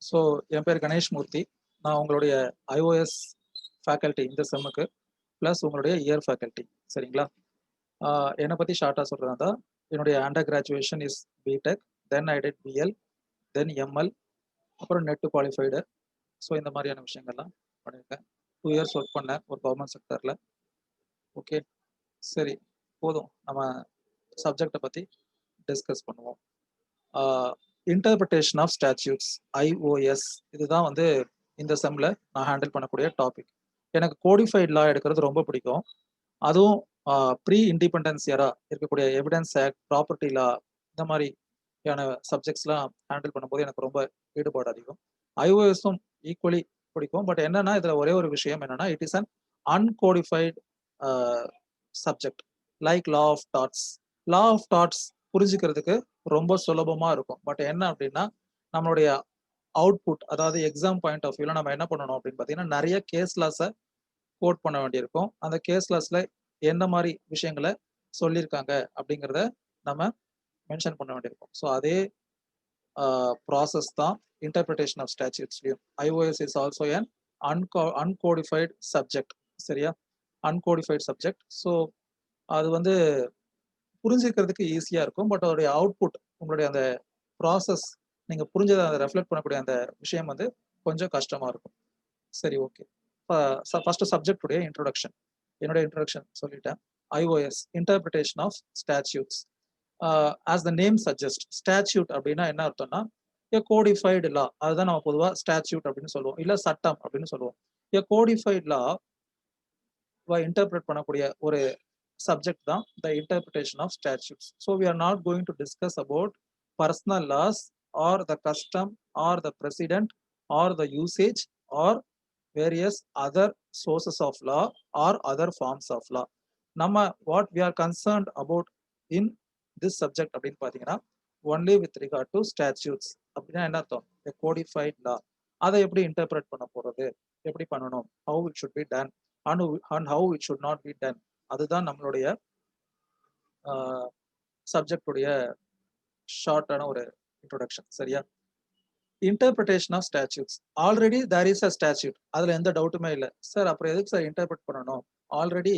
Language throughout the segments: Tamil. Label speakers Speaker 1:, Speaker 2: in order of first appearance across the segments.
Speaker 1: ஸோ என் பேர் கணேஷ் மூர்த்தி. நான் உங்களுடைய ஐஓஎஸ் ஃபேக்கல்ட்டி இந்த செம்முக்கு ப்ளஸ் உங்களுடைய இயர் ஃபேக்கல்ட்டி. சரிங்களா? என்னை பற்றி ஷார்ட்டாக சொல்கிறதா தான், என்னுடைய under graduation is BTech, then I did BL, then ML, அப்புறம் நெட்டு குவாலிஃபைடு. ஸோ இந்த மாதிரியான விஷயங்கள்லாம் பண்ணியிருக்கேன். 2 இயர்ஸ் ஒர்க் பண்ணேன் ஒரு கவர்மெண்ட் செக்டரில். ஓகே, சரி, போதும், நம்ம சப்ஜெக்டை பற்றி டிஸ்கஸ் பண்ணுவோம். இன்டர்பிரிட்டேஷன் ஆஃப் ஸ்டாட்யூட்ஸ், ஐஓஎஸ், இதுதான் வந்து இந்த செம்மில் நான் ஹேண்டில் பண்ணக்கூடிய டாபிக். எனக்கு கோடிஃபைட் லா எடுக்கிறது ரொம்ப பிடிக்கும். அதுவும் ப்ரீ இண்டிபெண்டன்ஸ் இயரா இருக்கக்கூடிய எவிடன்ஸ் ஆக்ட், ப்ராப்பர்ட்டி லா, இந்த மாதிரியான சப்ஜெக்ட்ஸ்லாம் ஹேண்டில் பண்ணும்போது எனக்கு ரொம்ப ஈடுபாடு அதிகம். ஐஓஎஸும் ஈக்குவலி பிடிக்கும். பட் என்னன்னா, இதில் ஒரே ஒரு விஷயம் என்னன்னா, it is an uncodified subject like law of torts. Law of torts புரிஞ்சுக்கிறதுக்கு ரொம்ப சுலபமா இருக்கும். பட் என்ன அப்படின்னா, நம்மளுடைய அவுட்புட், அதாவது எக்ஸாம் பாயிண்ட் ஆஃப் வியூல நம்ம என்ன பண்ணணும் அப்படின்னு பார்த்தீங்கன்னா, நிறைய கேஸ் லாஸை கோட் பண்ண வேண்டியிருக்கும். அந்த கேஸ் லாஸ்ல என்ன மாதிரி விஷயங்களை சொல்லியிருக்காங்க அப்படிங்கிறத நம்ம மென்ஷன் பண்ண வேண்டியிருக்கும். ஸோ அதே ப்ராசஸ் தான் இன்டர்பிரிட்டேஷன் ஆஃப் ஸ்டாட்யூட்ஸ்லையும். IOS is also an uncodified subject. சரியா? Uncodified subject. ஸோ அது வந்து புரிஞ்சுக்கிறதுக்கு ஈஸியா இருக்கும். பட் அதோடைய அவுட்புட், உங்களுடைய அந்த ப்ராசஸ், நீங்க புரிஞ்சதை அதை ரெஃப்ளெக்ட் பண்ணக்கூடிய அந்த விஷயம் வந்து கொஞ்சம் கஷ்டமா இருக்கும். சரி, ஓகே. ஃபர்ஸ்ட் சப்ஜெக்டுடைய இன்ட்ரோடக்ஷன். என்னுடைய இன்ட்ரோடக்ஷன் சொல்லிட்டேன். IOS, interpretation of statutes. As the name suggest, statute அப்படின்னா என்ன அர்த்தம்னா, எ கோடிஃபைடு லா. அதுதான் நம்ம பொதுவாக ஸ்டாட்யூட் அப்படின்னு சொல்லுவோம், இல்லை சட்டம் அப்படின்னு சொல்லுவோம். எ கோடிஃபைடு லா இன்டர்பிரேட் பண்ணக்கூடிய ஒரு subject தான் the interpretation of statutes. So we are not going to discuss about personal laws or the custom or the precedent or the usage or various other sources of law or other forms of law. நம்ம what we are concerned about in this subject அப்படின்னு பார்த்தீங்கன்னா, only with regard to statutes. அப்படின்னா என்ன அர்த்தம்? A codified law. அதை எப்படி இன்டர்பிரேட் பண்ண போறது, எப்படி பண்ணணும், how it should be done and how it should not be done. அதுதான் நம்மளுடைய சப்ஜெக்டுடைய ஷார்ட்டான ஒரு இன்ட்ரோடக்ஷன். சரியா? Interpretation of statutes. Already there is a statute, அதுல எந்த டவுட்டுமே இல்லை. சார் அப்புறம் எதுக்கு சார் இன்டர்பிரட் பண்ணணும்? Already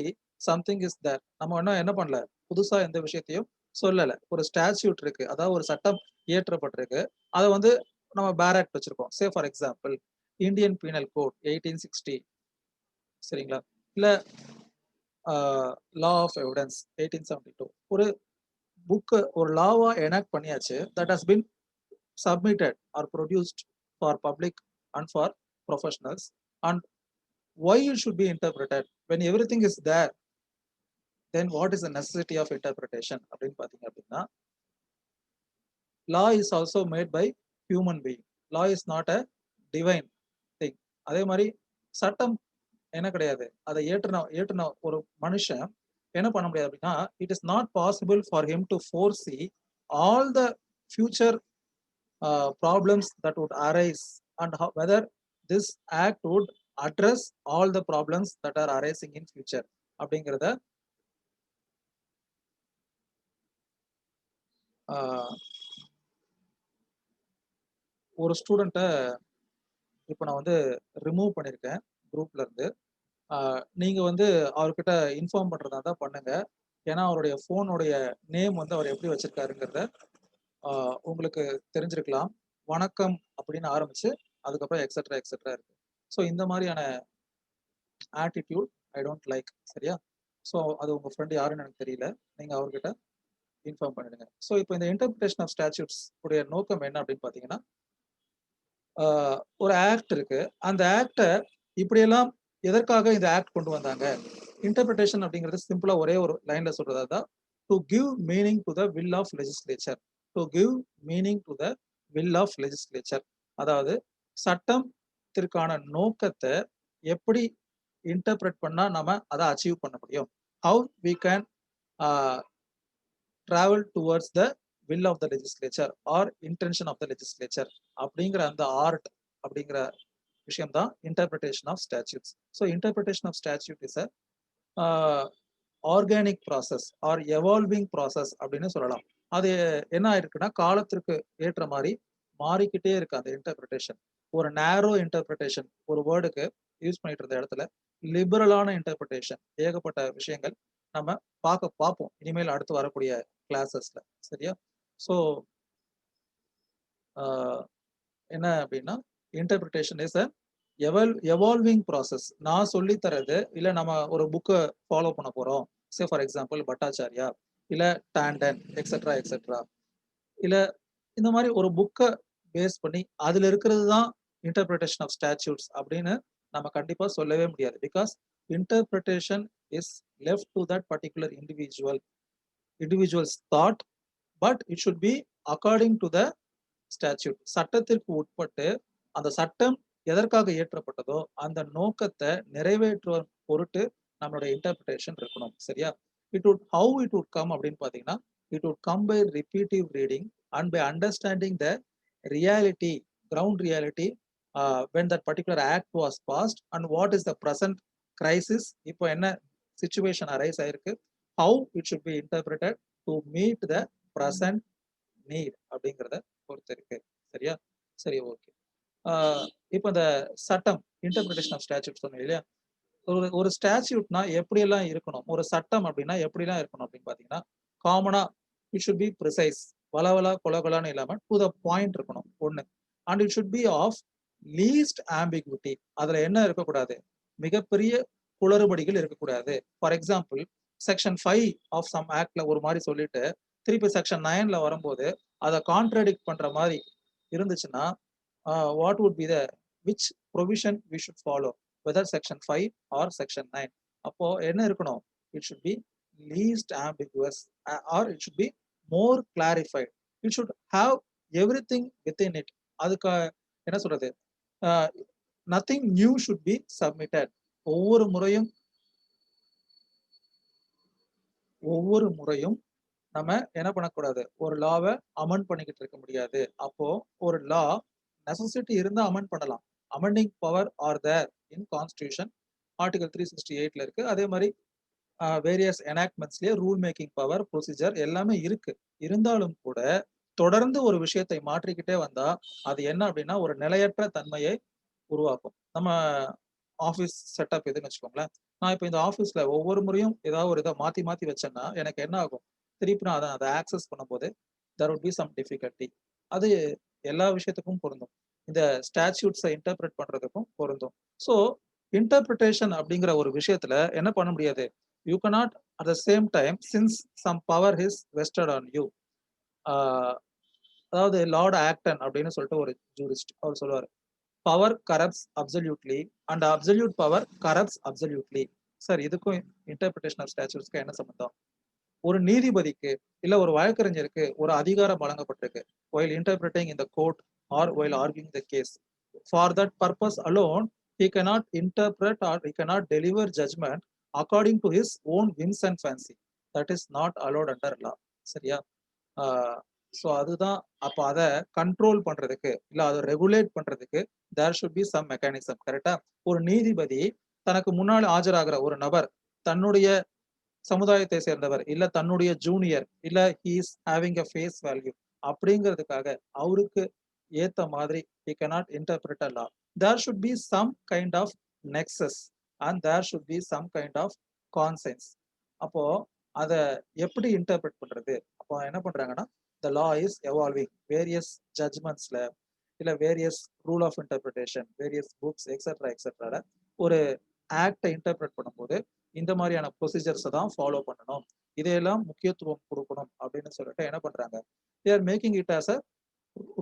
Speaker 1: something is there. நம்ம என்ன பண்ணல, புதுசா எந்த விஷயத்தையும் சொல்லலை. ஒரு ஸ்டாட்யூட் இருக்கு, அதாவது ஒரு சட்டம் இயற்றப்பட்டிருக்கு. அதை வந்து நம்ம பேராக்ட் வச்சிருக்கோம். Say for example Indian penal code 1860. சரிங்களா? இல்ல லா ஆஃப் எவிடன்ஸ் 1872. ஒரு புக்கு, ஒரு லாவா எனாக்ட் பண்ணியாச்சு. That has been submitted or produced for public and for professionals. And why it should be interpreted when everything is there? Then what is the necessity of interpretation அப்படின்னு பார்த்தீங்க அப்படின்னா, law is also made by human being. Law is not a divine thing. அதே மாதிரி சட்டம் என்ன கிடையாது, அதை ஏற்றின ஒரு மனுஷன் என்ன பண்ண முடியாது அப்படின்னா, it is not possible for him to foresee all the future problems that would arise and whether this act would address all the problems that are arising in future அப்படிங்கிறத ஒரு ஸ்டூடெண்ட்டை இப்போ நான் வந்து ரிமூவ் பண்ணியிருக்கேன் குரூப்ல இருந்து. நீங்க வந்து அவர்கிட்ட இன்ஃபார்ம் பண்றதா தான் பண்ணுங்க. ஏன்னா அவருடைய ஃபோனுடைய நேம் வந்து அவர் எப்படி வச்சிருக்காருங்கிறத உங்களுக்கு தெரிஞ்சிருக்கலாம். வணக்கம் அப்படின்னு ஆரம்பிச்சு அதுக்கப்புறம் எக்ஸெட்ரா எக்ஸெட்ரா இருக்கு. ஸோ இந்த மாதிரியான ஆட்டிடியூட் ஐ டோன்ட் லைக். சரியா? ஸோ அது உங்க ஃப்ரெண்ட் யாருன்னு எனக்கு தெரியல, நீங்க அவர்கிட்ட இன்ஃபார்ம் பண்ணிடுங்க. ஸோ இப்போ இந்த இன்டர்பிரிட்டேஷன் ஆஃப் ஸ்டாட்யூட்ஸ் உடைய நோக்கம் என்ன அப்படின்னு பார்த்தீங்கன்னா, ஒரு ஆக்ட் இருக்கு. அந்த ஆக்டை இப்படியெல்லாம் எதற்காக இந்த ஆக்ட் கொண்டு வந்தாங்க? இன்டர்பிரிட்டேஷன் அப்படிங்கிறது சிம்பிளா ஒரே ஒரு லைன்ல சொல்றதா தான், to give meaning to the will of legislature. To give meaning to the will of legislature. அதாவது சட்டத்திற்கான நோக்கத்தை எப்படி இன்டர்பிரட் பண்ணா நம்ம அதை அச்சீவ் பண்ண முடியும், how we can travel towards the will of the legislature or intention of the legislature அப்படிங்கிற அந்த ஆர்ட் அப்படிங்கிற விஷயம் தான் interpretation of statutes. So interpretation of statute is a organic process or evolving process அப்படின்னு சொல்லலாம். அது என்ன ஆயிருக்குன்னா, காலத்திற்கு ஏற்ற மாதிரி மாறிக்கிட்டே இருக்கு அந்த இன்டர்பிரிட்டேஷன். ஒரு நேரோ இன்டர்பிரிட்டேஷன் ஒரு வேர்டுக்கு யூஸ் பண்ணிட்டு இருந்த இடத்துல லிபரலான இன்டர்பிரிட்டேஷன் ஏகப்பட்ட விஷயங்கள் நம்ம பார்ப்போம் இனிமேல் அடுத்து வரக்கூடிய கிளாஸஸ்ல. சரியா? ஸோ என்ன அப்படின்னா இன்டர்பிரிட்டேஷன் இஸ் எவால்விங் ப்ராசஸ். நான் சொல்லி தரது இல்ல நம்ம ஒரு புக்கை ஃபாலோ பண்ண போறோம். சே ஃபார் எக்ஸாம்பிள் பட்டாச்சாரியா இல்ல டாண்டன் எக்ஸெட்ரா எக்ஸெட்ரா, இல்ல இந்த மாதிரி ஒரு புக்கை பேஸ் பண்ணி அதுல இருக்கிறது தான் இன்டர்பிரிட்டேஷன் ஆஃப் ஸ்டாட்யூட்ஸ் அப்படின்னு நம்ம கண்டிப்பா சொல்லவே முடியாது. Because interpretation is left to that particular individuals thought, but it should B according to the statute. சட்டத்திற்கு உட்பட்டு அந்த சட்டம் எதற்காக இயற்றப்பட்டதோ அந்த நோக்கத்தை நிறைவேற்றுவ பொருட்டு நம்மளோட இன்டர்பிரிட்டேஷன் இருக்கணும். சரியா? ஹவு இட் வுட் கம் அப்படின்னு பாத்தீங்கன்னா, it would come by repetitive reading and by understanding the reality, ground reality, when that particular act was passed and what is the present crisis, இப்போ என்ன situation arise ஆயிருக்கு, how it should be interpreted to meet the present need அப்படிங்கிறத பொறுத்து இருக்கு. சரியா? சரி, ஓகே. இப்போ இந்த சட்டம் இன்டர்பிரிட்டேஷன் ஆஃப் ஸ்டாட்யூட் சொன்னீங்க இல்லையா? ஒரு ஸ்டாட்யூட்னா எப்படியெல்லாம் இருக்கணும், ஒரு சட்டம் அப்படின்னா எப்படிலாம் இருக்கணும் அப்படின்னு பாத்தீங்கன்னா, காமனா இட் ஷுட் பி ப்ரிசைஸ், வளவலா கொலகொலான்னு இல்லாம டு த பாயிண்ட் இருக்கணும் ஒண்ணு. And it should be of least ambiguity. அதுல என்ன இருக்கக்கூடாது, மிகப்பெரிய குளறுபடிகள் இருக்கக்கூடாது. For example section 5 of some ஆக்ட்ல ஒரு மாதிரி சொல்லிட்டு திருப்பி செக்ஷன் 9ல வரும்போது அதை கான்ட்ராடிக்ட் பண்ற மாதிரி இருந்துச்சுன்னா, what would be the which provision we should follow, whether section 5 or section 9. அப்போ என்ன இருக்கணும், it should be least ambiguous or it should be more clarified. It should have everything within it. அதுக்கு என்ன சொல்றது, nothing new should be submitted. ஒவ்வொரு முறையும் நம்ம என்ன பண்ணக்கூடாது, ஒரு லாவை அமெண்ட் பண்ணிக்கிட்டு இருக்க முடியாது. அப்போ ஒரு லா நெசசிட்டி இருந்தா அமெண்ட் பண்ணலாம். Amending power are there in constitution, article 368ல இருக்கு. அதே மாதிரி வேரியஸ் எனாக்ட்மெண்ட்ஸ்லயே ரூல் மேக்கிங் பவர், ப்ரொசீஜர் எல்லாமே இருக்கு. இருந்தாலும் கூட தொடர்ந்து ஒரு விஷயத்தை மாற்றிக்கிட்டே வந்தா அது என்ன அப்படின்னா ஒரு நிலையற்ற தன்மையை உருவாக்கும். நம்ம ஆஃபீஸ் செட்டப் எதுன்னு வச்சுக்கோங்களேன். நான் இப்போ இந்த ஆஃபீஸ்ல ஒவ்வொரு முறையும் ஏதாவது ஒரு இதை மாத்தி மாத்தி வச்சேன்னா எனக்கு என்ன ஆகும், திருப்பி நான் அதை ஆக்சஸ் பண்ணும்போது there would be some difficulty. அது எல்லா விஷயத்துக்கும் பொருந்தும், இந்த ஸ்டாட்யூட்ஸை இன்டர்பிரேட் பண்றதுக்கும் பொருந்தும். ஸோ இன்டர்பிரிட்டேஷன் அப்படிங்கிற ஒரு விஷயத்துல என்ன பண்ண முடியாது, you cannot at the same time since some power is vested on you. அதாவது லார்ட் ஆக்டன் அப்படின்னு சொல்லிட்டு ஒரு ஜூரிஸ்ட் அவர் சொல்லுவார், power corrupts absolutely and absolute power corrupts absolutely. Sir, இதுக்கும் இன்டர்பிரிட்டேஷன் ஆஃப் ஸ்டாட்யூட்ஸ்க்கு என்ன சம்பந்தம்? ஒரு நீதிபதிக்கு இல்ல ஒரு வழக்கறிஞருக்கு ஒரு அதிகாரம் வழங்கப்பட்டிருக்கு while interpreting in the court or while arguing the case. For that purpose alone, he cannot interpret or he cannot deliver judgment according to his own whims and fancy. That is not allowed under law. சரியா? ஸோ அதுதான். அப்போ அதை கண்ட்ரோல் பண்றதுக்கு இல்ல அதை ரெகுலேட் பண்றதுக்கு there should be some mechanism. கரெக்டா? ஒரு நீதிபதி தனக்கு முன்னால் ஆஜராகிற ஒரு நபர் தன்னுடைய சமுதாயத்தை சேர்ந்தவர் இல்ல தன்னுடைய ஜூனியர் இல்ல he is having a face value அப்படிங்கிறதுக்காக அவருக்கு ஏத்த மாதிரி he cannot interpret a law. There should be some kind of nexus and there should be some kind of conscience. அப்போ அதை எப்படி இன்டர்பிரட் பண்றது? அப்போ என்ன பண்றாங்கன்னா, the law is evolving. Various ஜட்ஜ்மெண்ட்ஸ்ல இல்ல various rule of interpretation, various books etcetera etcetera ஒரு ஆக்டை இன்டர்பிரட் பண்ணும்போது இந்த மாதிரியான ப்ரொசீஜர்ஸை தான் ஃபாலோ பண்ணணும், இதையெல்லாம் முக்கியத்துவம் கொடுக்கணும் அப்படின்னு சொல்லிட்டு என்ன பண்றாங்க, they are making it as a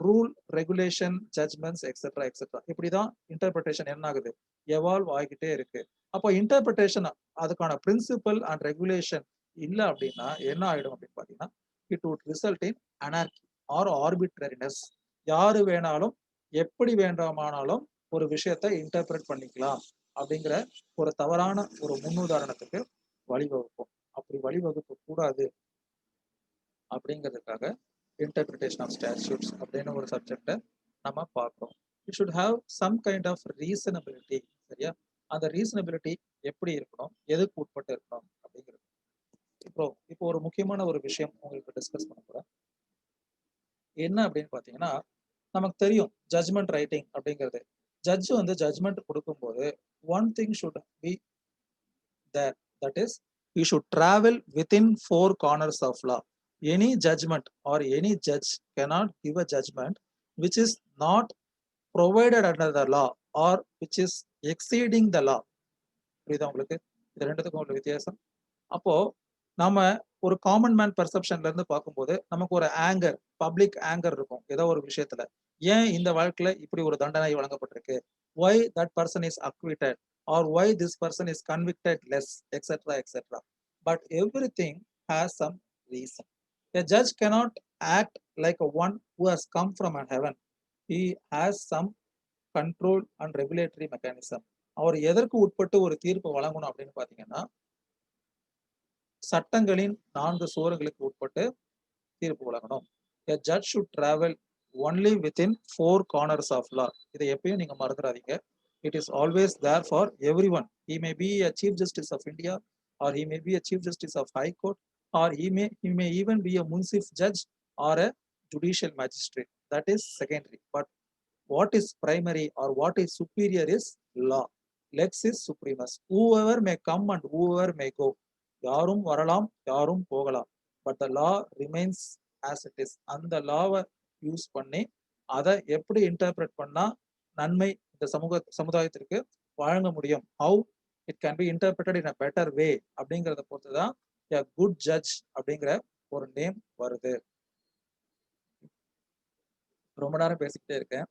Speaker 1: rule, regulation, judgements etcetera etcetera. இப்படிதான் இன்டர்பிரிட்டேஷன் என்ன ஆகுது, எவால்வ் ஆகிக்கிட்டே இருக்கு. அப்போ இன்டர்பிரிட்டேஷன் அதுக்கான பிரின்சிபல் அண்ட் ரெகுலேஷன் இல்ல அப்படின்னா என்ன ஆயிடும் அப்படின்னு பாத்தீங்கன்னா, it would result in anarchy or arbitrariness. யாரு வேணாலும் எப்படி வேண்டாமானாலும் ஒரு விஷயத்தை இன்டர்பிரட் பண்ணிக்கலாம் அப்படிங்கிற ஒரு தவறான ஒரு முன்னுதாரணத்துக்கு வழிவகுக்கும். அப்படி வழிவகுக்க கூடாது அப்படிங்கிறதுக்காக இன்டர்பிரிட்டேஷன் ஆஃப் ஸ்டாட்யூட்ஸ் அப்படின்னு ஒரு சப்ஜெக்டை நம்ம பார்க்கிறோம். It should have some kind of reasonability. சரியா? அந்த ரீசனபிலிட்டி எப்படி இருக்கணும், எதுக்கு உட்பட்டு இருக்கணும் அப்படிங்கிறது. இப்போ ஒரு முக்கியமான ஒரு விஷயம் உங்களுக்கு டிஸ்கஸ் பண்ண போறேன். என்ன அப்படின்னு பாத்தீங்கன்னா, நமக்கு தெரியும் ஜட்ஜ்மெண்ட் ரைட்டிங் அப்படிங்கிறது. ஜட்ஜ் வந்து ஜட்ஜ்மெண்ட் கொடுக்கும்போது one thing should be there, that is you should travel within four corners of law. Any judgement or any judge cannot give a judgment which is not provided under the law or which is exceeding the law. புரியுதா உங்களுக்கு? இது ரெண்டுத்துக்கும் உள்ள வித்தியாசம். அப்போ நாம ஒரு காமன் மேன் பெர்செப்ஷன்ல இருந்து பார்க்கும்போது நமக்கு ஒரு ஆங்கர், பப்ளிக் ஆங்கர் இருக்கும் ஏதோ ஒரு விஷயத்துல. ஏன் இந்த வழக்குல இப்படி ஒரு தண்டனை வழங்கப்பட்டிருக்கு, why that person is acquitted or why this person is convicted less, etc etc. But everything has some reason. A judge cannot act like a one who has come from a heaven. He has some control and regulatory mechanism. அவர் எதற்கு உட்பட்டு ஒரு தீர்ப்பு வழங்கணும் அப்படின்னு பாத்தீங்கன்னா, சட்டங்களின் 4 சுவர்களுக்கு உட்பட்டு தீர்ப்பு வழங்கணும். A judge should travel only within 4 corners of law. இதை எப்பயும் நீங்க மறந்துடாதீங்க. It is always there for everyone. He may be a chief justice of India, or he may be a chief justice of High Court, or he may even be a municipal judge or a judicial magistrate. That is secondary. But what is primary or what is superior is law. Lex is supremus. Whoever may come and whoever may go. யாரும் வரலாம், யாரும் போகலாம். But the law remains as it is. அந்த லாவை யூஸ் பண்ணி அதை எப்படி இன்டர்பிரட் பண்ணா நன்மை இந்த சமுதாயத்திற்கு வழங்க முடியும், how it can be interpreted in a better வே அப்படிங்கிறத பொறுத்து தான் எ குட் ஜட்ஜ் அப்படிங்கிற ஒரு நேம் வருது. ரொம்ப நேரம் பேசிக்கிட்டே இருக்கேன்.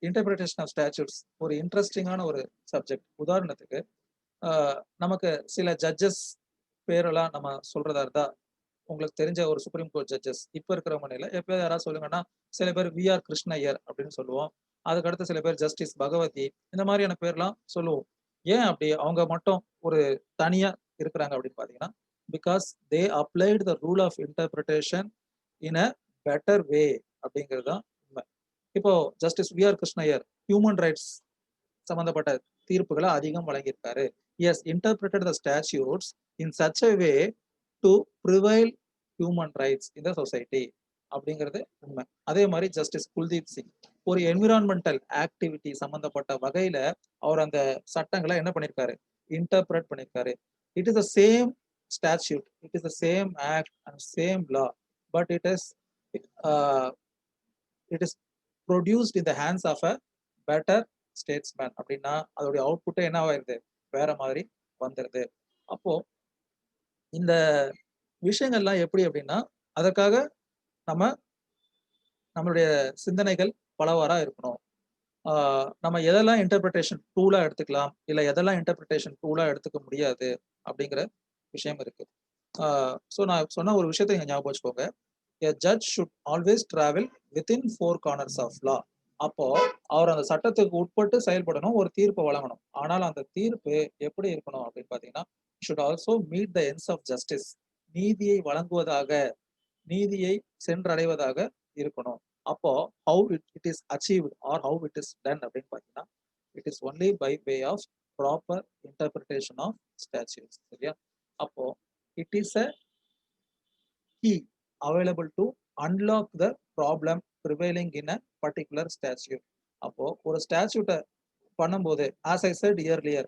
Speaker 1: இன்டர்பிரிட்டேஷன் ஆஃப் ஸ்டாச்சூட்ஸ் ஒரு இன்ட்ரெஸ்டிங்கான ஒரு சப்ஜெக்ட். உதாரணத்துக்கு நமக்கு சில ஜட்ஜஸ் பேரெல்லாம் நம்ம சொல்றதா இருந்தா, உங்களுக்கு தெரிஞ்ச ஒரு சுப்ரீம் கோர்ட் ஜட்ஜஸ் இப்ப இருக்கிறவங்க இல்ல, எப்பயாவது யாராவது சொல்லுங்கன்னா, சில பேர் வி.ஆர். கிருஷ்ணய்யர் அப்படின்னு சொல்லுவோம். அதுக்கடுத்து சில பேர் ஜஸ்டிஸ் பகவதி, இந்த மாதிரியான பேர்லாம் சொல்லுவோம். ஏன் அப்படி அவங்க மட்டும் ஒரு தனியா இருக்கிறாங்க அப்படின்னு பாத்தீங்கன்னா, because they applied the rule of interpretation in a better way அப்படிங்கிறது தான் உண்மை. இப்போ justice V R. Krishna Iyer human rights சம்பந்தப்பட்ட தீர்ப்புகளை அதிகம் வழங்கியிருக்காரு. Yes, interpreted the statutes in such a way to prevail human rights in the society அப்படிங்கிறது உண்மை. அதே மாதிரி ஜஸ்டிஸ் குல்தீப் சிங் ஒரு என்விரான்மெண்டல் ஆக்டிவிட்டி சம்பந்தப்பட்ட வகையில அவர் அந்த சட்டங்களை என்ன பண்ணியிருக்காரு, இன்டர்பிரட் பண்ணியிருக்காரு. It is the same statute, it is the same act and same law, but it is produced in the hands of a better statesman. அப்படின்னா அதோடைய அவுட்புட்டே என்ன ஆயிருது, வேற மாதிரி வந்துருது. அப்போ இந்த விஷயங்கள்லாம் எப்படி அப்படின்னா, அதற்காக நம்மளுடைய சிந்தனைகள் பலவாறா இருக்கணும். நம்ம எதெல்லாம் இன்டர்பிரிட்டேஷன் டூலா எடுத்துக்கலாம், இல்ல எதெல்லாம் இன்டர்பிரிட்டேஷன் டூலா எடுத்துக்க முடியாது அப்படிங்கிற விஷயம் இருக்கு. ஸோ நான் சொன்ன ஒரு விஷயத்தை நீங்க ஞாபகம் வச்சுக்கோங்க. A judge should always travel within 4 corners of law. அப்போ அவர் அந்த சட்டத்துக்கு உட்பட்டு செயல்படணும், ஒரு தீர்ப்பை வழங்கணும். ஆனால் அந்த தீர்ப்பு எப்படி இருக்கணும் அப்படின்னு பாத்தீங்கன்னா, should also meet the ends of justice. நீதியை வழங்குவதாக, நீதியை சென்றடைவதாக இருக்கணும். அப்போ how it is achieved or how it is done அப்படின்னு பாத்தீங்கன்னா, it is only by way of proper interpretation of statutes. சரியா? அப்போ it is a key available to unlock the problem prevailing in a particular statute. அப்போ ஒரு ஸ்டாட்யூட்டை பண்ணும்போது, as I said earlier,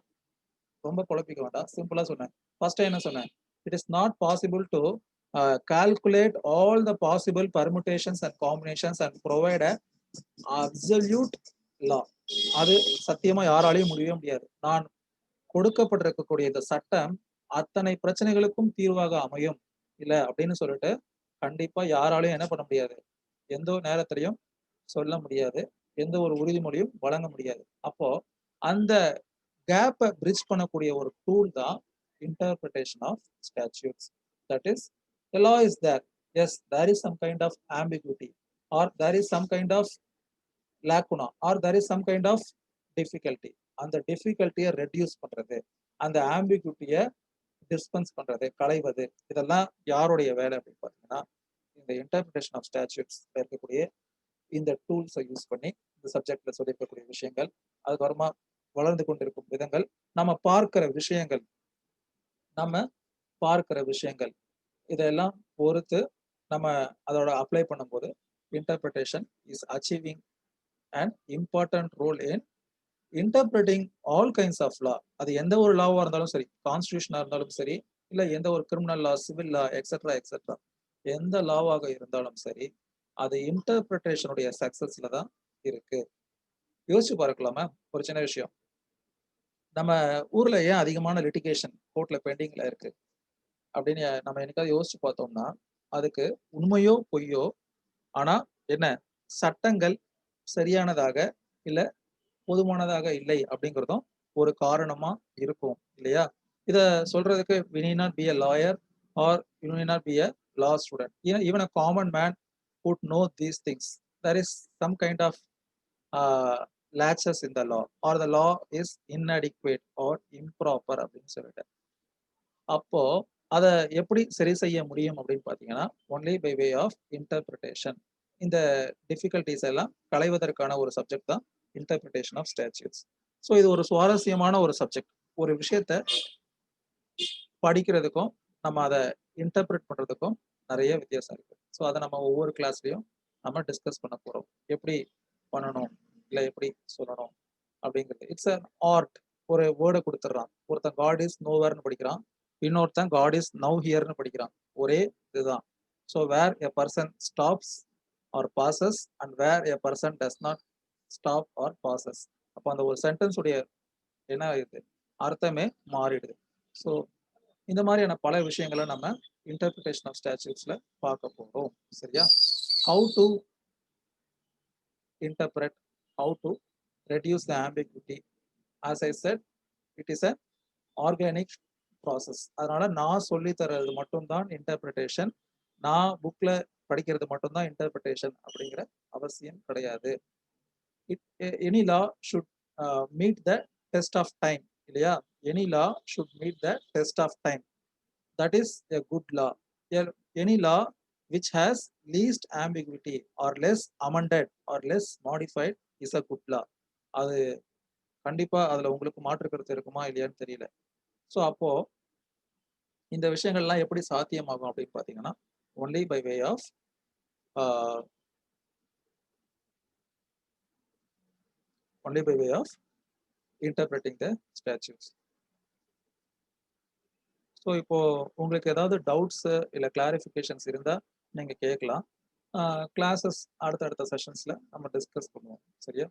Speaker 1: ரொம்ப குழப்பிக்க வேண்டாம், சிம்பிளா சொன்னேன். ஃபர்ஸ்ட் என்ன சொன்னேன், it is not possible to calculate all the possible permutations and combinations and provide a absolute law. அது சத்தியமா யாராலையும் முடியவே முடியாது. நான் கொடுக்கப்பட்டிருக்கக்கூடிய இந்த சட்டம் அத்தனை பிரச்சனைகளுக்கும் தீர்வாக அமையும் இல்ல அப்படின்னு சொல்லிட்டு கண்டிப்பா யாராலையும் என்ன பண்ண முடியாது, எந்த ஒரு நேரத்திலையும் சொல்ல முடியாது, எந்த ஒரு உறுதிமொழியும் வழங்க முடியாது. அப்போ அந்த கேப்பை பிரிட்ஜ் பண்ணக்கூடிய ஒரு டூல் தான் interpretation of statutes. That is the law is there, yes, there is some kind of ambiguity or there is some kind of lacuna or there is some kind of difficulty. அந்த டிஃபிகல்ட்டியை ரெடியூஸ் பண்றது, அந்த ஆம்பிகுட்டியை டிஸ்பென்ஸ் பண்றது, களைவது, இதெல்லாம் யாருடைய வேலை அப்படின்னு பார்த்தீங்கன்னா, இந்த இன்டர்பிரிட்டேஷன் ஆஃப் ஸ்டாட்யூட்ஸ் இருக்கக்கூடிய இந்த டூல்ஸை யூஸ் பண்ணி இந்த சப்ஜெக்ட்ல சொல்லியிருக்கக்கூடிய விஷயங்கள், அதுக்கப்புறமா வளர்ந்து கொண்டிருக்கும் விதங்கள், நம்ம பார்க்கிற விஷயங்கள் இதெல்லாம் பொறுத்து நம்ம அதோட அப்ளை பண்ணும்போது interpretation is achieving an important role in interpreting all kinds of law. அது எந்த ஒரு லாவா இருந்தாலும் சரி, கான்ஸ்டிடியூஷனா இருந்தாலும் சரி, இல்ல எந்த ஒரு கிரிமினல் லா, சிவில் லா, எக்ஸெட்ரா எக்ஸெட்ரா, எந்த லாவாக இருந்தாலும் சரி, அது இன்டர்பிரிட்டேஷனுடைய சக்சஸ்ல தான் இருக்கு. யோசிச்சு பார்க்கலாமா? ஒரு சின்ன விஷயம். நம்ம ஊர்ல ஏன் அதிகமான லிட்டிகேஷன் கோர்ட்ல பெண்டிங்ல இருக்கு அப்படின்னு நம்ம என்னைக்காவது யோசிச்சு பார்த்தோம்னா, அதுக்கு உண்மையோ பொய்யோ, ஆனா என்ன சட்டங்கள் சரியானதாக இல்ல போதுமானதாக இல்லை அப்படிங்கிறதும் ஒரு காரணமா இருக்கும் இல்லையா? இத சொல்றதுக்கு we need not be a lawyer or you need not be a law student. Even a common man would know these things. There is some kind of uh, laxes in the law or the law is inadequate or improper அப்படின்னு சொல்லிட்டு. அப்போ அத எப்படி சரி செய்ய முடியும் அப்படின்னு பார்த்தீங்கன்னா, only by way of interpretation. இந்த டிஃபிகல்டீஸ் எல்லாம் களைவதற்கான ஒரு சப்ஜெக்ட் தான் இன்டர்பிரிட்டேஷன் ஆஃப் ஸ்டாட்யூட்ஸ். ஸோ இது ஒரு சுவாரஸ்யமான ஒரு சப்ஜெக்ட். ஒரு விஷயத்த படிக்கிறதுக்கும், நம்ம அத இன்டர்பிரட் பண்றதுக்கும் நெறைய வித்தியாசம் இருக்கு. ஸோ அத நம்ம ஒவ்வொரு கிளாஸ்லயும் நம்ம டிஸ்கஸ் பண்ண போறோம். எப்படி பண்ணணும்? இல்ல எப்படி சொல்லணும்? அப்படிங்கிறது. It's an art. ஒரு வேர்ட குடுத்துடுறான். ஒருத்தன் காட் இஸ் நோவேர்ன்னு படிக்கிறான். இன்னொருத்தன் காட் இஸ் நவ் ஹியர்ன்னு படிக்கிறான். ஒரே இதுதான். So where a person stops or passes and where a person does not stop or passes. அப்போ அந்த ஒரு சென்டென்ஸ் உடைய என்ன ஆகுது? அர்த்தமே மாறிடுது. ஸோ இந்த மாதிரியான பல விஷயங்கள நம்ம இன்டர்பிரிட்டேஷன் ஆஃப் ஸ்டாட்யூட்ஸ்ல பார்க்க போறோம். சரியா? How to interpret, how to reduce the ambiguity. As I said, it is a organic process. அதனால நான் சொல்லி தர்றது மட்டும்தான் இன்டர்பிரிட்டேஷன். நான் புக்ல படிக்கிறது மட்டும்தான் இன்டர்பிரிட்டேஷன் அப்படிங்கிற அவசியம் கிடையாது. Any law should meet the test of time இல்லையா? Any law should meet the test of time. That is a good law. Any law which has least ambiguity or less amended or less modified is a good law. அது கண்டிப்பா அதுல உங்களுக்கு மாற்று கருத்து இருக்குமா இல்லையான்னு தெரியல. ஸோ அப்போ இந்த விஷயங்கள்லாம் எப்படி சாத்தியமாகும் அப்படின்னு பார்த்தீங்கன்னா, only by way of only by way of interpreting the statutes. So இப்போ உங்களுக்கு ஏதாவது டவுட்ஸ் இல்ல கிளாரிஃபிகேஷன்ஸ் இருந்தா நீங்க கேட்கலாம். கிளாஸஸ் அடுத்தடுத்த செஷன்ஸ்ல நம்ம டிஸ்கஸ் பண்ணுவோம். சரியா?